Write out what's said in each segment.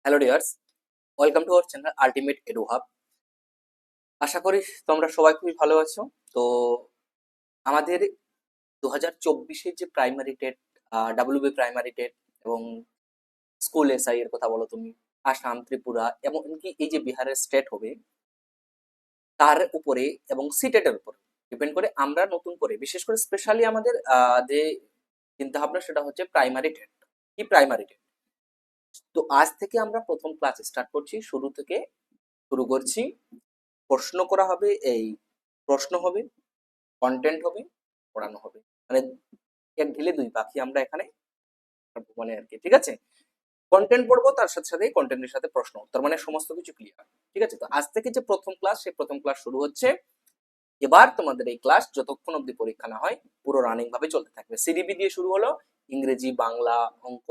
Hello dears, welcome to our channel ultimate edu hub. আশা করি তোমরা সবাই খুবই ভালো আছো। তো আমাদের 2024-এর যে primary TET, WB primary TET এবং স্কুল এসআই এর কথা বলো তুমি, আসাম, ত্রিপুরা এমনকি এই যে বিহারের স্টেট হবে, তার উপরে এবং সিটেটের উপরে ডিপেন্ড করে আমরা নতুন করে বিশেষ করে স্পেশালি আমাদের যে চিন্তা ভাবনা সেটা হচ্ছে প্রাইমারি টেট। কি প্রাইমারি টেট? তো আজ থেকে আমরা প্রথম ক্লাস স্টার্ট করছি, শুরু থেকে শুরু করছি। প্রশ্ন করা হবে, এই প্রশ্ন হবে, কন্টেন্ট হবে, পড়ানো হবে, মানে এক ঢিলে দুই পাখি আমরা এখানে, মানে আর কি। ঠিক আছে, কন্টেন্ট পড়বো, তার সাথে সাথে কন্টেন্টের সাথে প্রশ্ন উত্তর, মানে সমস্ত কিছু ক্লিয়ার। ঠিক আছে, তো আজ থেকে যে প্রথম ক্লাস, সেই প্রথম ক্লাস শুরু হচ্ছে। এবার তোমাদের এই ক্লাস যতক্ষণ অব্দি পরীক্ষা না হয় পুরো রানিং ভাবে চলতে থাকবে। সিডিবি দিয়ে শুরু হলো, ইংরেজি, বাংলা, অঙ্ক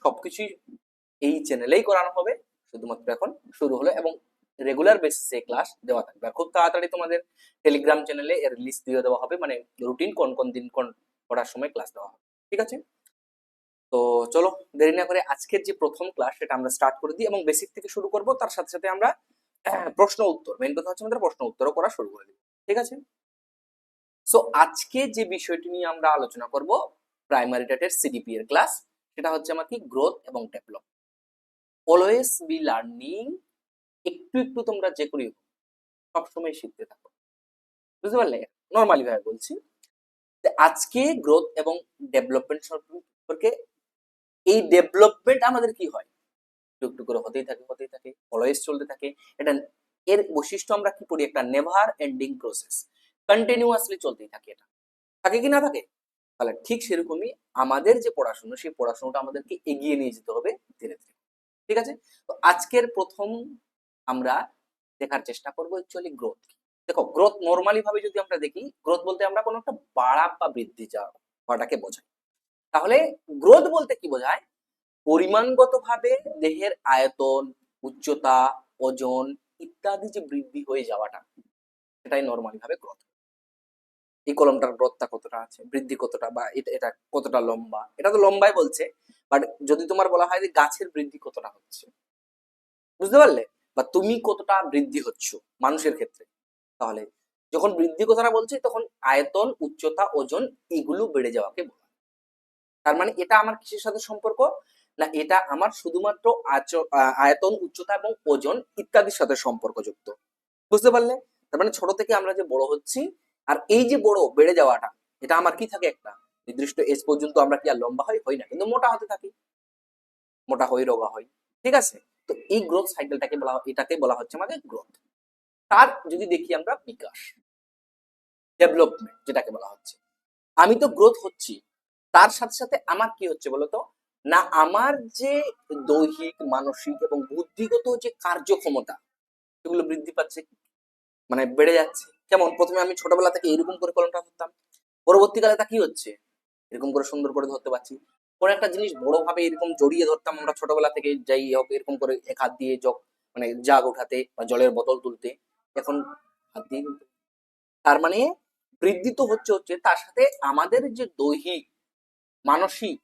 সবকিছুই এই চ্যানেলেই করানো হবে। শুধুমাত্র এখন শুরু হলো এবং রেগুলার বেসিসে ক্লাস দেওয়া থাকবে। আর খুব তাড়াতাড়ি তোমাদের টেলিগ্রাম চ্যানেলে এর লিস্ট দিয়ে দেওয়া হবে, মানে রুটিন কোন কোন দিন কোন পড়ার সময় ক্লাস দেওয়া হবে। ঠিক আছে, তো চলো দেরি না করে আজকের যে প্রথম ক্লাস সেটা আমরা স্টার্ট করে দিই এবং বেসিক থেকে শুরু করব। তার সাথে সাথে আমরা প্রশ্ন উত্তর, মেইন কথা হচ্ছে আমাদের প্রশ্ন উত্তরও করা শুরু করে দিব। ঠিক আছে, সো আজকে যে বিষয়টি নিয়ে আমরা আলোচনা করব প্রাইমারি টেটের সিডিপি এর ক্লাস, সেটা হচ্ছে আমার কি গ্রোথ এবং ডেভেলপ। Always be learning. একটু একটু তোমরা যে করি সবসময় শিখতে থাকো, বুঝতে পারলে? নর্মালি ভাবে বলছি। আজকে গ্রোথ এবং ডেভেলপমেন্ট সম্পর্কে, এই ডেভেলপমেন্ট আমাদের কি হয়, একটু একটু করে হতেই থাকে, অলওয়েজ চলতে থাকে। এটা এর বৈশিষ্ট্য আমরা কি পড়ি, একটা নেভার এন্ডিং প্রসেস, কন্টিনিউয়াসলি চলতেই থাকে। এটা থাকে কি না থাকে? তাহলে ঠিক সেরকমই আমাদের যে পড়াশোনা, সেই পড়াশোনাটা আমাদেরকে এগিয়ে নিয়ে যেতে হবে ধীরে ধীরে। ঠিক আছে, তো আজকের প্রথম আমরা দেখার চেষ্টা করবো অ্যাকচুয়ালি গ্রোথ। দেখো, গ্রোথ নরমালি ভাবে যদি আমরা দেখি, গ্রোথ বলতে আমরা কোনো একটা বাড়া বা বৃদ্ধি যাওয়াটাকে বোঝাই। তাহলে গ্রোথ বলতে কি বোঝায়? পরিমাণগত ভাবে দেহের আয়তন, উচ্চতা, ওজন ইত্যাদি যে বৃদ্ধি হয়ে যাওয়াটা, সেটাই নরমালি ভাবে গ্রোথ। এই কলমটার গ্রোথটা কতটা আছে, বৃদ্ধি কতটা, বা এটা এটা কতটা লম্বা, এটা তো লম্বাই বলছে। বাট যদি তোমার বলা হয় যে গাছের বৃদ্ধি কতটা হচ্ছে, বুঝতে পারলে? বা তুমি কতটা বৃদ্ধি হচ্ছ মানুষের ক্ষেত্রে, তাহলে যখন বৃদ্ধি কথাটা বলছি তখন আয়তন, উচ্চতা, ওজন এগুলো বেড়ে যাওয়াকে বলা। তার মানে এটা আমার কিসের সাথে সম্পর্ক? না, এটা আমার শুধুমাত্র আয়তন, উচ্চতা এবং ওজন ইত্যাদির সাথে সম্পর্কযুক্ত। বুঝতে পারলে? তার মানে ছোট থেকে আমরা যে বড় হচ্ছি, আর এই যে বড় বেড়ে যাওয়াটা, এটা আমার কি থাকে, একটা নির্দিষ্ট এজ পর্যন্ত আমরা কি আর লম্বা হই না, কিন্তু মোটা হতে থাকি, মোটা হই, রোগা হই। ঠিক আছে, তো এই গ্রোথ সাইকেলটাকে বলা, এটাকে বলা হচ্ছে আমাদের গ্রোথ। তার যদি দেখি আমরা বিকাশ, ডেভেলপমেন্ট যেটাকে বলা হচ্ছে, আমি তো গ্রোথ হচ্ছি, তার সাথে সাথে আমার কি হচ্ছে বলতো, না আমার যে দৈহিক, মানসিক এবং বুদ্ধিগত যে কার্যক্ষমতা, সেগুলো বৃদ্ধি পাচ্ছে, মানে বেড়ে যাচ্ছে। যেমন প্রথমে আমি ছোটবেলা থেকে এরকম করে কলমটা ধরতাম, পরবর্তীকালে তা কি হচ্ছে, এরকম করে সুন্দর করে ধরতে পারছি। কোন একটা জিনিস বড় ভাবে এরকম জড়িয়ে ধরতাম আমরা ছোটবেলা থেকে, যাই হোক এরকম করে এক হাত দিয়ে মানে জাগ উঠাতে বা জলের বোতল তুলতে, এখন হাত দিয়ে তুলতে। তার মানে বৃদ্ধি তো হচ্ছে, তার সাথে আমাদের যে দৈহিক, মানসিক,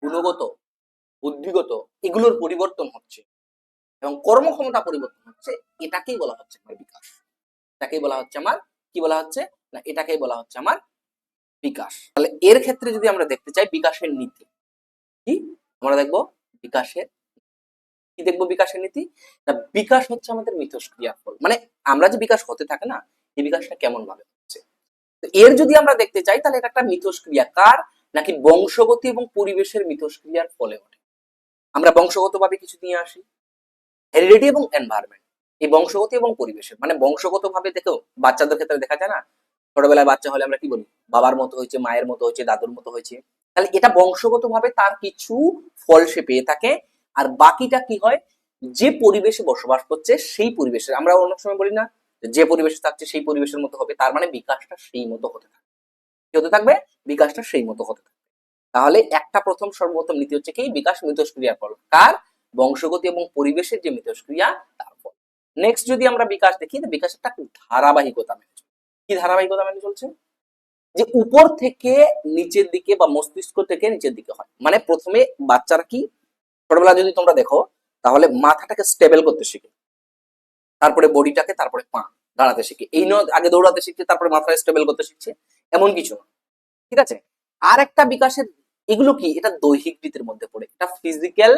গুণগত, বুদ্ধিগত এগুলোর পরিবর্তন হচ্ছে এবং কর্মক্ষমতা পরিবর্তন হচ্ছে। এটাকেই বলা হচ্ছে আমার বিকাশ। এটাকেই বলা হচ্ছে আমার কি বলা হচ্ছে, না এটাকেই বলা হচ্ছে আমার বিকাশ। তাহলে এর ক্ষেত্রে যদি আমরা দেখতে চাই বিকাশের নীতি কি, আমরা দেখবো বিকাশের কি, দেখবো বিকাশের নীতি। না, বিকাশ হচ্ছে আমাদের মিথস্ক্রিয়ার ফল, মানে আমরা যে বিকাশ হতে থাকে না, এই বিকাশটা কেমন ভাবে হচ্ছে। তো এর যদি আমরা দেখতে চাই তাহলে এটা একটা মিথস্ক্রিয়া, কার, নাকি বংশগত এবং পরিবেশের মিথস্ক্রিয়ার ফলে ওঠে। আমরা বংশগত ভাবে কিছু নিয়ে আসি, হেরিডিটি এবং এনভায়রনমেন্ট, এই বংশগত এবং পরিবেশের, মানে বংশগত ভাবে দেখো বাচ্চাদের ক্ষেত্রে দেখা যায় না, ছোটবেলায় বাচ্চা হলে আমরা কি বলি, বাবার মতো হয়েছে, মায়ের মতো হয়েছে, দাদুর মতো হয়েছে। তাহলে এটা বংশগত ভাবে তার কিছু ফল সে পেয়ে থাকে। আর বাকিটা কি হয়, যে পরিবেশে বসবাস করছে সেই পরিবেশে, আমরা অনেক সময় বলি না যে পরিবেশে থাকছে সেই পরিবেশের মতো হবে, তার মানে বিকাশটা সেই মতো হতে থাকবে। কি হতে থাকবে? বিকাশটা সেই মতো হতে থাকবে। তাহলে একটা প্রথম সর্বপ্রথম নীতি হচ্ছে কি, বিকাশ মিথস্ক্রিয়ার ফল, কার, বংশগত এবং পরিবেশের যে মিথস্ক্রিয়া তার ফল। নেক্সট যদি আমরা বিকাশ দেখি, বিকাশ একটা ধারাবাহিকতা মেনে চলছে। কি ধারাবাহিকতা মেনে চলছে? যে উপর থেকে নিচের দিকে বা মস্তিষ্ক থেকে নিচের দিকে হয়। মানে প্রথমে বাচ্চারা কি, ছোটবেলা যদি তোমরা দেখো, তাহলে মাথাটাকে স্টেবল করতে শিখে, তারপরে বডিটাকে, তারপরে পা দাঁড়াতে শিখে। এই নয় আগে দৌড়াতে শিখছে তারপরে মাথাটা স্টেবল করতে শিখছে, এমন কিছু না। ঠিক আছে। আর একটা বিকাশের, এগুলো কি, এটা দৈহিক নীতির মধ্যে পড়ে, এটা ফিজিক্যাল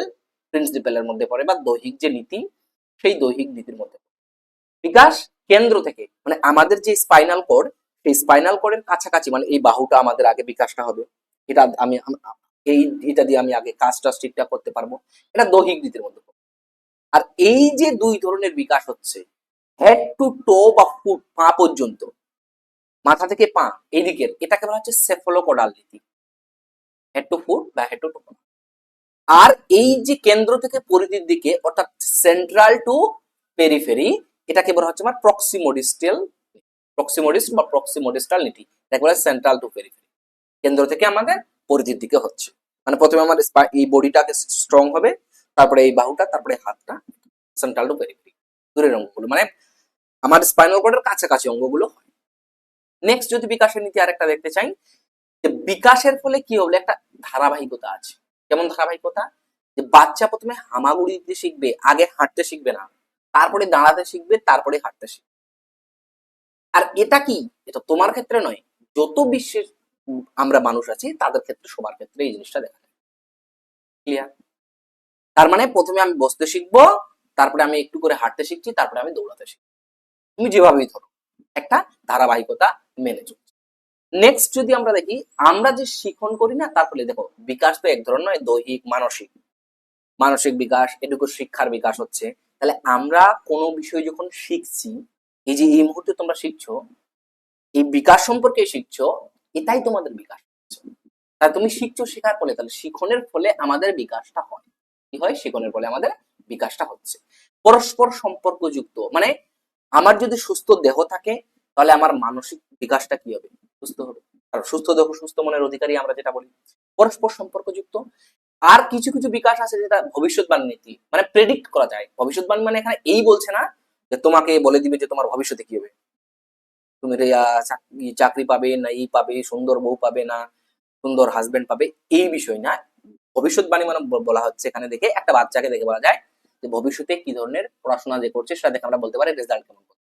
প্রিন্সিপালের মধ্যে পড়ে, বা দৈহিক যে নীতি সেই দৈহিক নীতির মধ্যে পড়ে। বিকাশ কেন্দ্র থেকে, মানে আমাদের যে স্পাইনাল কোড, সেই স্পাইনাল কোডের কাছাকাছি, মানে এই বাহুটা আমাদের আগে বিকাশটা হবে, এটা আমি এই এটা দিয়ে আমি আগে কাজটা ঠিকঠাক করতে পারবো, এটা দৈহিক নীতির মধ্যে পড়ে। আর এই যে দুই ধরনের বিকাশ হচ্ছে, হেড টু টো বা ফুট, পা পর্যন্ত, মাথা থেকে পা এদিকের, এটাকে বলা হচ্ছে সেফলোকোডাল নীতি, হেড টু ফুট বা হেড টু টো। আর এই যে কেন্দ্র থেকে পরিধির দিকে, অর্থাৎ সেন্ট্রাল টু পেরিফেরি, এটাকে বলা হচ্ছে আমার প্রক্সিমোডিস্টাল, প্রক্সিমোডিস্ট বা প্রক্সিমোডিস্টাল নীতি। এটাকে বলা হয় সেন্ট্রাল টু পেরিফেরি, কেন্দ্র থেকে আমাদের পরিধির দিকে হচ্ছে। মানে প্রথমে আমার এই বডিটাকে স্ট্রং হবে, তারপরে এই বাহুটা, তারপরে হাতটা, সেন্ট্রাল টু পেরিফেরি, দূরের অঙ্গগুলো, মানে আমার স্পাইনাল কর্ডের কাছাকাছি অঙ্গগুলো হয়। নেক্সট যদি বিকাশের নীতি আরেকটা দেখতে চাই, যে বিকাশের ফলে কি হবে, একটা ধারাবাহিকতা আছে। কেমন ধারাবাহিকতা, যে বাচ্চা প্রথমে হামাগুড়ি দিতে শিখবে, আগে হাঁটতে শিখবে না, তারপরে দাঁড়াতে শিখবে, তারপরে হাঁটতে শিখবে। আর এটা কি, এটা তোমার ক্ষেত্রে নয়, যত বিশ্বের আমরা মানুষ আছি তাদের ক্ষেত্রে, সবার ক্ষেত্রে এই জিনিসটা দেখা যায়। ক্লিয়ার? তার মানে প্রথমে আমি বসতে শিখবো, তারপরে আমি একটু করে হাঁটতে শিখছি, তারপরে আমি দৌড়াতে শিখছি। তুমি যেভাবেই ধরো, একটা ধারাবাহিকতা মেনে চলছে। নেক্সট যদি আমরা দেখি, আমরা যে শিখন করি না, তার ফলে দেখো বিকাশ তো এক ধরনের নয়, দৈহিক, মানসিক। মানসিক বিকাশ, এটুকু শিক্ষার বিকাশ হচ্ছে। তাহলে আমরা কোনো বিষয় যখন শিখছি, এই যে এই মুহূর্তে তোমরা শিখছো, এই বিকাশ সম্পর্কে শিখছো, এটাই তোমাদের বিকাশ হচ্ছে। তাহলে তুমি শিখছো, শেখার ফলে, তাহলে শিখনের ফলে আমাদের বিকাশটা হয়। কি হয়, শিখনের ফলে আমাদের বিকাশটা হচ্ছে। পরস্পর সম্পর্কযুক্ত, মানে আমার যদি সুস্থ দেহ থাকে, তাহলে আমার মানসিক বিকাশটা কি হবে, সুস্থ হবে। আর সুস্থ দেহ সুস্থ মনের অধিকারী, আমরা যেটা বলি, পরস্পর সম্পর্কযুক্ত। আর কিছু কিছু বিকাশ আছে যেটা ভবিষ্যৎবাণী নীতি, মানে প্রেডিক্ট করা যায়। ভবিষ্যৎবাণী মানে এখানে এই বলছে না যে তোমাকে বলে দিবে যে তোমার ভবিষ্যতে কি হবে, তুমি চাকরি পাবে না, এই পাবে, সুন্দর বউ পাবে না, সুন্দর হাজবেন্ড পাবে, এই বিষয় না। ভবিষ্যৎবাণী মানে বলা হচ্ছে এখানে, দেখে একটা বাচ্চাকে দেখে বলা যায় যে ভবিষ্যতে কি ধরনের পড়াশোনা যে করছে, সেটা দেখে আমরা বলতে পারি রেজাল্ট কেমন করছে,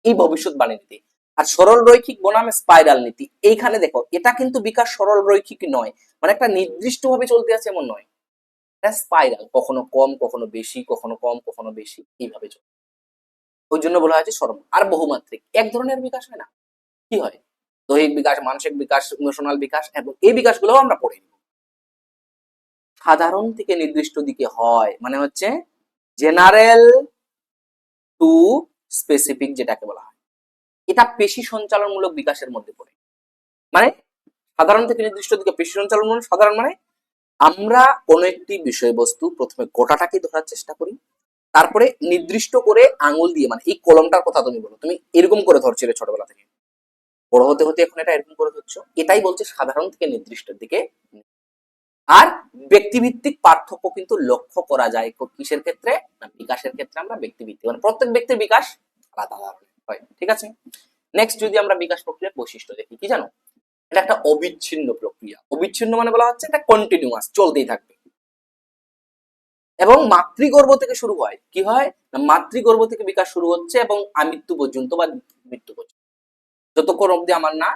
এই ভবিষ্যৎবাণী নীতি। আর সরল রৈখিক বনাম স্পাইরাল নীতি, এইখানে দেখো এটা কিন্তু বিকাশ সরল রৈখিক নয়, মানে একটা নির্দিষ্ট ভাবে চলতে আছে এমন নয়, এটা স্পাইরাল, কখনো কম কখনো বেশি, কখনো কম কখনো বেশি, এইভাবে চলে। ওই জন্য বলা হয়েছে সরল। আর বহুমাত্রিক, এক ধরনের বিকাশ হয় না, কি হয়, দৈহিক বিকাশ, মানসিক বিকাশ, ইমোশনাল বিকাশ, এবং এই বিকাশগুলো আমরা পড়ে নিব। সাধারণ থেকে নির্দিষ্ট দিকে হয়, মানে হচ্ছে জেনারেল টু স্পেসিফিক, যেটাকে বলা হয়, এটা পেশি সঞ্চালনমূলক বিকাশের মধ্যে পড়ে। মানে সাধারণ থেকে নির্দিষ্ট দিকে পেশি সঞ্চালনমূলক, সাধারণ মানে আমরা কোন একটি বিষয়বস্তু প্রথমে গোটাটাকে ধরার চেষ্টা করি, তারপরে নির্দিষ্ট করে আঙুল দিয়ে, মানে এই কলমটার কথা তুমি বলো, তুমি এরকম করে ধরছিলে ছোটবেলা থেকে, বড় হতে হতে এখন এটা এরকম করে ধরছো, এটাই বলছে সাধারণ থেকে নির্দিষ্টের দিকে। আর ব্যক্তিভিত্তিক পার্থক্য কিন্তু লক্ষ্য করা যায় কিসের ক্ষেত্রে, না বিকাশের ক্ষেত্রে। আমরা ব্যক্তিভিত্তিক, মানে প্রত্যেক ব্যক্তির বিকাশ আলাদা আলাদা হয়। ঠিক আছে। নেক্সট যদি আমরা বিকাশ প্রক্রিয়ার বৈশিষ্ট্য দেখি, কি জানো, এটা একটা অবিচ্ছিন্ন প্রক্রিয়া। অবিচ্ছিন্ন মানে বলা হচ্ছে এটা কন্টিনিউয়াস, চলতেই থাকবে। এবং মাতৃগর্ভ থেকে শুরু হয়, কি হয় না, মাতৃগর্ভ থেকে বিকাশ শুরু হচ্ছে এবং আমৃত্যু পর্যন্ত বা মৃত্যু পর্যন্ত, যতক্ষণ অবধি আমার না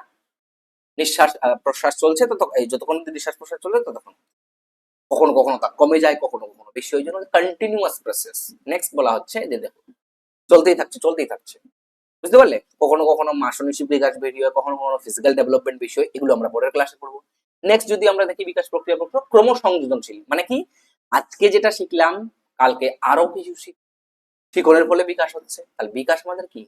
নিঃশ্বাস প্রশ্বাস চলছে, যতক্ষণ অবধি নিঃশ্বাস প্রশ্বাস চলছে ততক্ষণ। কখনো কখনো তা কমে যায়, কখনো কখনো বেশি, ওই জন্য কন্টিনিউয়াস প্রসেস। নেক্সট বলা হচ্ছে যে দেখো চলতেই থাকছে, চলতেই থাকছে, বুঝতে পারলে। কখনো কখনো মাসনিক বিকাশ বেরিয়ে হয়, কখনো কখনো ফিজিক্যাল ডেভেলপমেন্ট বিষয়, এগুলো আমরা পরের ক্লাসে পড়বো। নেক্সট যদি আমরা দেখি বিকাশ প্রক্রিয়া ক্রমসংযোজনশীল, মানে কি, আজকে যেটা শিখলাম কালকে আরো কিছু শিখনের ফলে বিকাশ হচ্ছে। তাহলে বিকাশ আমাদের কি,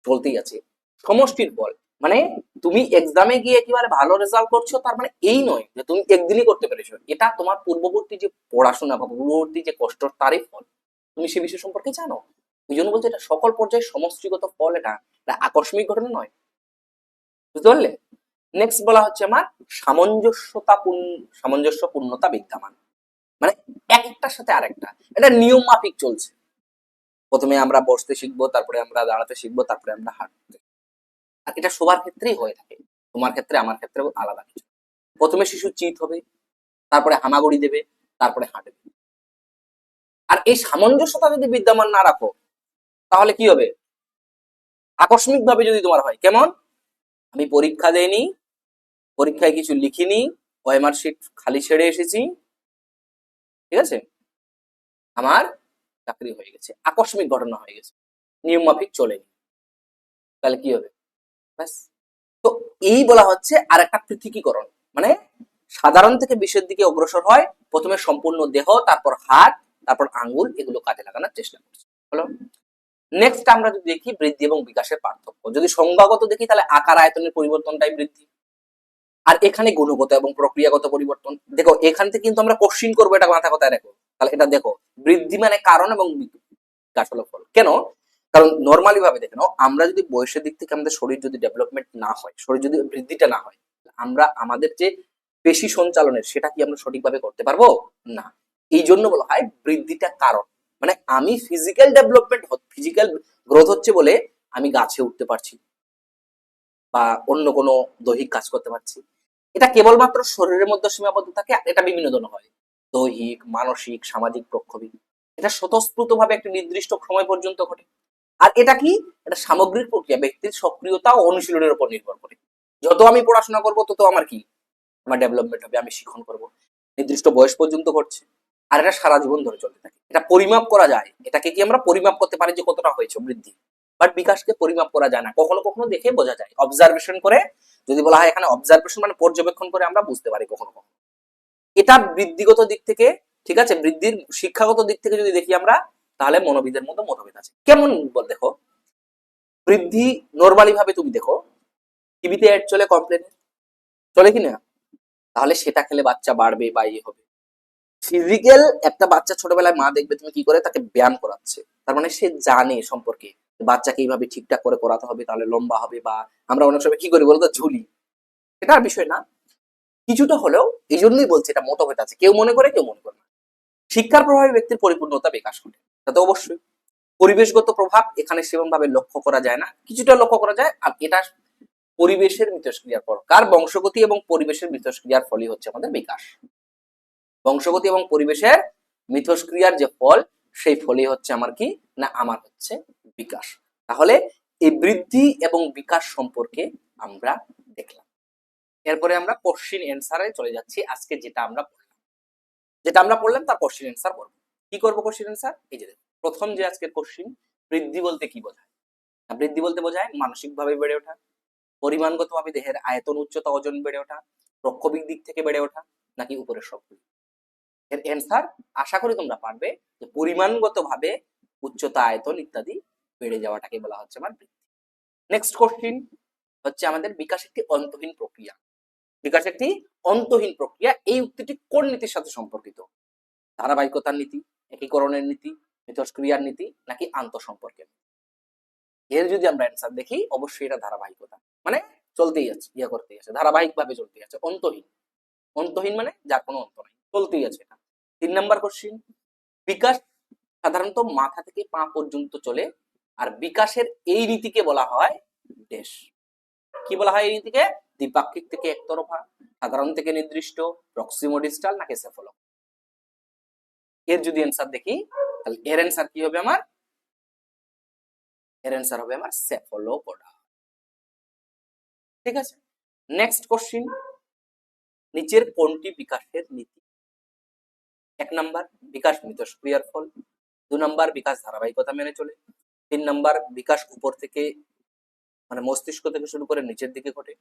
চলতেই আছে, সমষ্টির ফল। মানে তুমি এক্সামে গিয়ে একেবারে ভালো রেজাল্ট করছো, তার মানে এই নয় যে তুমি একদিনই করতে পেরেছো, এটা তোমার পূর্ববর্তী যে পড়াশোনা বা পূর্ববর্তী যে কষ্ট, তারই ফল। তুমি সে বিষয় সম্পর্কে জানো, ওই জন্য বলছো এটা সকল পর্যায়ে সমষ্টিগত ফল, এটা আকস্মিক ঘটনা নয়, বুঝতে পারলে। নেক্সট বলা হচ্ছে আমার সামঞ্জস্যপূর্ণতা বিদ্যমান, মানে এক একটার সাথে আরেকটা, এটা নিয়ম মাফিক চলছে। প্রথমে আমরা বসতে শিখবো, তারপরে আমরা দাঁড়াতে শিখবো, তারপরে আমরা হাঁটতে। আর এটা সবার ক্ষেত্রেই হয়ে থাকে, তোমার ক্ষেত্রে আমার ক্ষেত্রেও আলাদা কিছু। প্রথমে শিশু চিত হবে, তারপরে হামাগুড়ি দেবে, তারপরে হাঁটবে, আর এই সামঞ্জস্যতা যদি বিদ্যমান না রাখো তাহলে কি হবে? আকস্মিক ভাবে যদি তোমার হয়, কেমন, আমি পরীক্ষা দেইনি, পরীক্ষায় কিছু লিখিনি, ওএমআর শিট খালি ছেড়ে এসেছি, ঠিক আছে, আমার চাকরি হয়ে গেছে, আকস্মিক ঘটনা হয়ে গেছে, নিয়ম মাফিক চলেনি, তাহলে কি হবে? ব্যাস। তো এই বলা হচ্ছে আর একটা পৃথকীকরণ, মানে সাধারণ থেকে বিশের দিকে অগ্রসর হয়, প্রথমে সম্পূর্ণ দেহ, তারপর হাত, তারপর আঙ্গুল, এগুলো কাজে লাগানোর চেষ্টা করছে। হলো। নেক্সট আমরা যদি দেখি বৃদ্ধি এবং বিকাশের পার্থক্য, যদি সংজ্ঞাগত দেখি তাহলে আকার আয়তনের পরিবর্তনটাই বৃদ্ধি, আর এখানে গুণগত এবং প্রক্রিয়াগত পরিবর্তন। দেখো এখান থেকে কিন্তু আমরা কোশ্চিন করবো, এটা মাথা কথায় রাখো। তাহলে এটা দেখো, বৃদ্ধি মানে কারণ এবং বিকাশ হলো ফল। কেন? কারণ নর্মালি ভাবে দেখে নাও, আমরা যদি বয়সের দিক থেকে আমাদের শরীর যদি ডেভেলপমেন্ট না হয়, শরীর যদি বৃদ্ধিটা না হয়, আমরা আমাদের যে পেশি সঞ্চালনের সেটা কি আমরা সঠিকভাবে করতে পারবো না। এই জন্য বলা হয় বৃদ্ধিটা কারণ, মানে আমি ফিজিক্যাল ডেভেলপমেন্ট, ফিজিক্যাল গ্রোথ হচ্ছে বলে আমি গাছে উঠতে পারছি বা অন্য কোনো দৈহিক কাজ করতে পারছি, এটা কেবলমাত্র শরীরের মধ্যে সীমাবদ্ধ থাকে, আর এটা বিভিন্ন ধরনের হয়, দৈহিক, মানসিক, সামাজিক প্রক্ষোভিক। এটা স্বতঃস্ফূর্ত ভাবে একটি নির্দিষ্ট সময় পর্যন্ত ঘটে। আর এটা কি? এটা সামগ্রিক প্রক্রিয়া, ব্যক্তির সক্রিয়তা ও অনুশীলনের উপর নির্ভর করে। যত আমি পড়াশোনা করবো তত আমার কি, আমার ডেভেলপমেন্ট হবে, আমি শিখন করব, নির্দিষ্ট বয়স পর্যন্ত ঘটছে, আর এটা সারা জীবন ধরে চলতে থাকে। এটা পরিমাপ করা যায়, এটাকে কি আমরা পরিমাপ করতে পারি যে কতটা হয়েছে বৃদ্ধি, বাট বিকাশকে পরিমাপ করা যায় না, কখনো কখনো দেখে বোঝা যায়, অবজারভেশন করে। যদি বলা হয় এখানে অবজারভেশন মানে পর্যবেক্ষণ করে আমরা বুঝতে পারি কখনো কখনো। এটা বৃদ্ধিগত দিক থেকে, ঠিক আছে, বৃদ্ধির শিক্ষাগত দিক থেকে যদি দেখি আমরা, তাহলে মনোবিদের মধ্যে মতভেদ আছে। কেমন বল দেখো, বৃদ্ধি নর্মালি ভাবে তুমি দেখো, টিভিতে অ্যাড চলে কমপ্লেন, চলে কি না? তাহলে সেটা খেলে বাচ্চা বাড়বে বা ইয়ে হবে। ফিজিক্যাল একটা বাচ্চা ছোটবেলায় মা দেখবে তুমি কি করে তাকে ব্যায়াম করাচ্ছে, তার মানে সে জানে সম্পর্কে বাচ্চাকে এইভাবে ঠিকঠাক করে করাতে হবে, তাহলে লম্বা হবে। বা আমরা অনেক সময় কি করি বলতো, ঝুলি, এটা আর বিষয় না, কিছুটা হলেও। এই জন্যই বলছি এটা মতভেদ আছে, কেউ মনে করে কেউ মনে করে না। শিক্ষার প্রভাবে ব্যক্তির পরিপূর্ণতা বিকাশ ঘটে, তাতে অবশ্যই পরিবেশগত প্রভাব এখানে সেরকম ভাবে লক্ষ্য করা যায় না, কিছুটা লক্ষ্য করা যায়। আর এটা পরিবেশের মিথস্ক্রিয়ার পর, কার বংশগতি এবং পরিবেশের মিথস্ক্রিয়ার ফলই হচ্ছে আমাদের বিকাশ। বংশগতি এবং পরিবেশের মিথস্ক্রিয়ার যে ফল, সেই ফলই হচ্ছে আমার কি না, আমার হচ্ছে বিকাশ। তাহলে এই বৃদ্ধি এবং বিকাশ সম্পর্কে আমরা দেখলাম। এরপরে আমরা কোশ্চিন অ্যান্সারে চলে যাচ্ছি। আজকে যেটা আমরা পড়লাম তার কোশ্চিন অ্যান্সার করবো। কি করবো কোশ্চিন অ্যান্সার? এই যে প্রথম যে আজকের কোশ্চিন, বৃদ্ধি বলতে কি বোঝায়? বৃদ্ধি বলতে বোঝায় মানসিকভাবে বেড়ে ওঠা, পরিমাণগতভাবে দেহের আয়তন, উচ্চতা, ওজন বেড়ে ওঠা, প্রক্ষোভিক দিক থেকে বেড়ে ওঠা, নাকি উপরের সবগুলো। এর অ্যান্সার আশা করি তোমরা পারবে, যে পরিমাণগত ভাবে উচ্চতা, আয়তন ইত্যাদি বেড়ে যাওয়াটাকে বলা হচ্ছে আমার বৃদ্ধি। নেক্সট কোশ্চিন হচ্ছে আমাদের বিকাশ একটি অন্তহীন প্রক্রিয়া। বিকাশ একটি অন্তহীন প্রক্রিয়া, এই উক্তিটি কোন নীতির সাথে সম্পর্কিত? ধারাবাহিকতার নীতি, একীকরণের নীতি, মিথস্ক্রিয়ার নীতি, নাকি আন্তঃসম্পর্কের? এর যদি আমরা অ্যান্সার দেখি, অবশ্যই এটা ধারাবাহিকতা, মানে চলতেই আছে, ইয়ে করতেই আছে, ধারাবাহিক ভাবে চলতেই আছে। অন্তহীন, অন্তহীন মানে যার কোনো অন্ত নাই, চলতেই আছে এটা। 3 নাম্বার কোশ্চিন, বিকাশ সাধারণত মাথা থেকে পা পর্যন্ত চলে, আর বিকাশের এই রীতিকে বলা হয় ড্যাশ। কি বলা হয় এই রীতিকে? দ্বিপাক্ষিক থেকে একতরফা, সাধারণ থেকে নির্দিষ্ট, প্রক্সিমোডিস্টাল, নাকি সেফলো? এর যদি অ্যান্সার দেখি, তাহলে এর অ্যান্সার কি হবে আমার? এর অ্যান্সার হবে আমার সেফলোপোডা। ঠিক আছে। নেক্সট কোশ্চিন, নিচের কোনটি বিকাশের নীতি? 1 নাম্বার বিকাশ মিথস্ক্রিয়ার ফল, 2 নাম্বার বিকাশ ধারাবাহিকতা মেনে চলে, 3 নাম্বার বিকাশ উপর থেকে মানে মস্তিষ্ক থেকে শুরু করে নিচের দিকে ঘটে,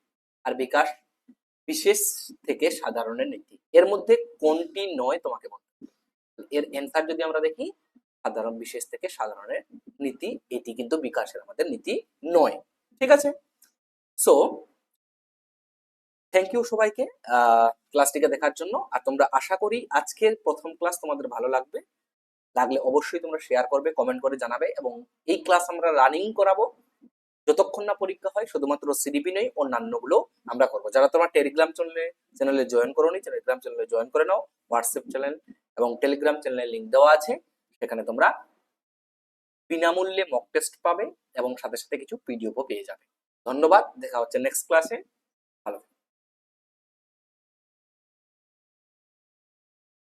আর বিকাশ বিশেষ থেকে সাধারণের নীতি। এর মধ্যে কোনটি নয় তোমাকে বলতে হবে। এর অ্যান্সার যদি আমরা দেখি, সাধারণ বিশেষ থেকে সাধারণের নীতি, এটি কিন্তু বিকাশের আমাদের নীতি নয়। ঠিক আছে। সো থ্যাংক ইউ সবাইকে ক্লাসটিকে দেখার জন্য। আর তোমরা, আশা করি আজকের প্রথম ক্লাস তোমাদের ভালো লাগবে, লাগলে অবশ্যই তোমরা শেয়ার করবে, কমেন্ট করে জানাবে। এবং এই ক্লাস আমরা রানিং করাবো যতক্ষণ না পরীক্ষা হয়, শুধুমাত্র সিডিপি নেই, অন্যান্যগুলো আমরা করবো। যারা তোমার টেলিগ্রাম চ্যানেলে জয়েন করোনি, টেলিগ্রাম চ্যানেলে জয়েন করে নাও। হোয়াটসঅ্যাপ চ্যানেল এবং টেলিগ্রাম চ্যানেলের লিঙ্ক দেওয়া আছে, সেখানে তোমরা বিনামূল্যে মক টেস্ট পাবে এবং সাথে সাথে কিছু পিডিএফও পেয়ে যাবে। ধন্যবাদ, দেখা হচ্ছে নেক্সট ক্লাসে।